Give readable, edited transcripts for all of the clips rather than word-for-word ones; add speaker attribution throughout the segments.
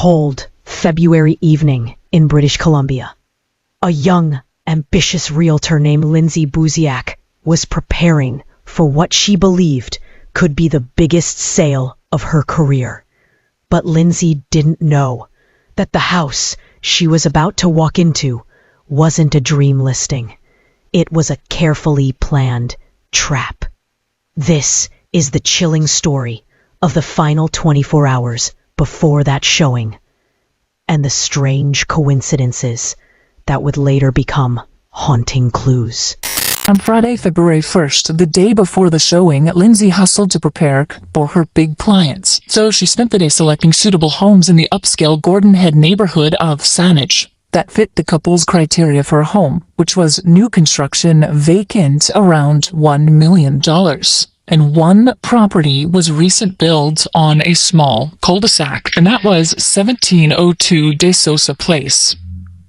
Speaker 1: cold February evening in British Columbia. A young, ambitious realtor named Lindsay Buziak was preparing for what she believed could be the biggest sale of her career. But Lindsay didn't know that the house she was about to walk into wasn't a dream listing. It was a carefully planned trap. This is the chilling story of the final 24 hours before that showing, and the strange coincidences that would later become haunting clues.
Speaker 2: On Friday, February 1st, the day before the showing, Lindsay hustled to prepare for her big clients. So she spent the day selecting suitable homes in the upscale Gordon Head neighborhood of Saanich that fit the couple's criteria for a home, which was new construction, vacant, around $1 million. And one property was recent build on a small cul-de-sac, and that was 1702 De Sosa Place.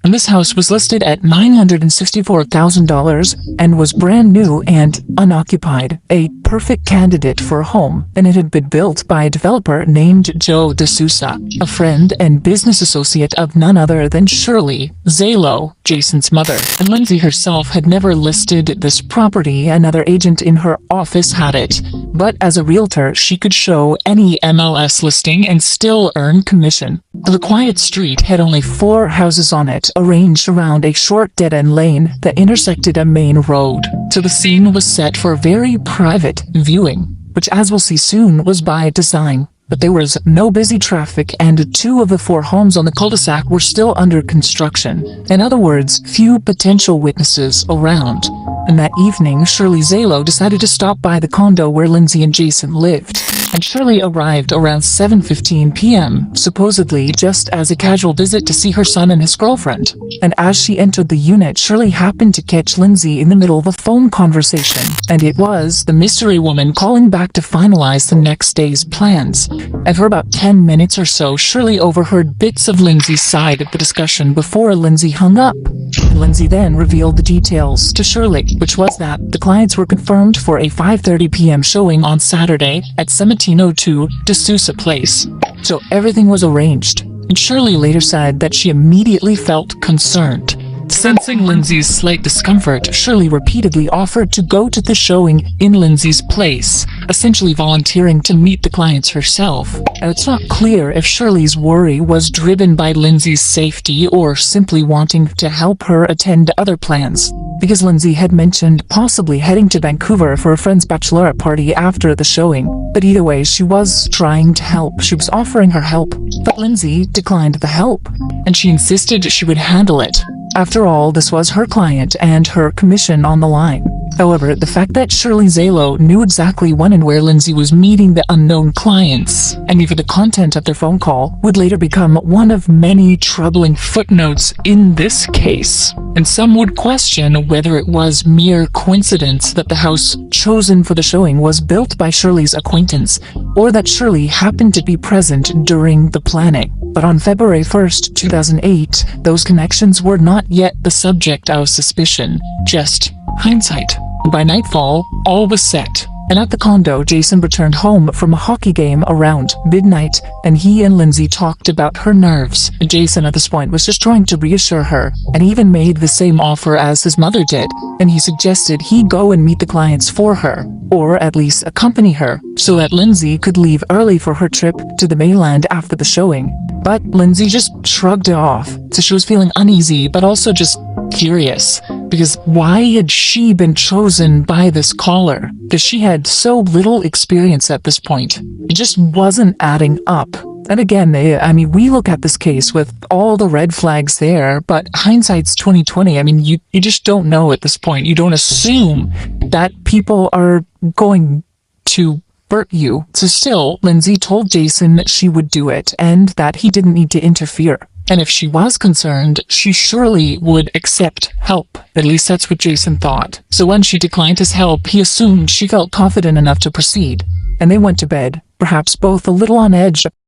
Speaker 2: And this house was listed at $964,000 and was brand new and unoccupied, a perfect candidate for a home, and it had been built by a developer named Joe De Sousa, a friend and business associate of none other than Shirley Zalo, Jason's mother. And Lindsay herself had never listed this property. Another agent in her office had it, but as a realtor, she could show any MLS listing and still earn commission. The quiet street had only 4 houses on it, arranged around a short dead-end lane that intersected a main road. So the scene was set for a very private viewing, which, as we'll see soon, was by design. But there was no busy traffic, and 2 of the 4 homes on the cul-de-sac were still under construction. In other words, few potential witnesses around. And that evening, Shirley Zalo decided to stop by the condo where Lindsay and Jason lived. And Shirley arrived around 7:15 p.m., supposedly just as a casual visit to see her son and his girlfriend. And as she entered the unit, Shirley happened to catch Lindsay in the middle of a phone conversation. And it was the mystery woman calling back to finalize the next day's plans. And for about 10 minutes or so, Shirley overheard bits of Lindsay's side of the discussion before Lindsay hung up. And Lindsay then revealed the details to Shirley, which was that the clients were confirmed for a 5:30 p.m. showing on Saturday at 1702 De Sousa Place. So everything was arranged, and Shirley later said that she immediately felt concerned. Sensing Lindsay's slight discomfort, Shirley repeatedly offered to go to the showing in Lindsay's place, essentially volunteering to meet the clients herself. And it's not clear if Shirley's worry was driven by Lindsay's safety or simply wanting to help her attend other plans, because Lindsay had mentioned possibly heading to Vancouver for a friend's bachelorette party after the showing. But either way, she was trying to help. She was offering her help, but Lindsay declined the help, and she insisted she would handle it. After all, this was her client and her commission on the line. However, the fact that Shirley Zalo knew exactly when and where Lindsay was meeting the unknown clients, and even the content of their phone call, would later become one of many troubling footnotes in this case. And some would question whether it was mere coincidence that the house chosen for the showing was built by Shirley's acquaintance, or that Shirley happened to be present during the planning. But on February 1st, 2008, those connections were not yet the subject of suspicion, just hindsight. By nightfall, all was set. And at the condo, Jason returned home from a hockey game around midnight, and he and Lindsay talked about her nerves. Jason at this point was just trying to reassure her, and even made the same offer as his mother did, and he suggested he go and meet the clients for her, or at least accompany her, so that Lindsay could leave early for her trip to the mainland after the showing. But Lindsay just shrugged it off, so she was feeling uneasy, but also just curious, because why had she been chosen by this caller? Because she had so little experience at this point. It just wasn't adding up. And again, I mean, we look at this case with all the red flags there, but hindsight's 2020. I mean, you just don't know at this point. You don't assume that people are going to hurt you. So still, Lindsay told Jason that she would do it and that he didn't need to interfere. And if she was concerned, she surely would accept help. At least that's what Jason thought. So when she declined his help, he assumed she felt confident enough to proceed. And they went to bed, perhaps both a little on edge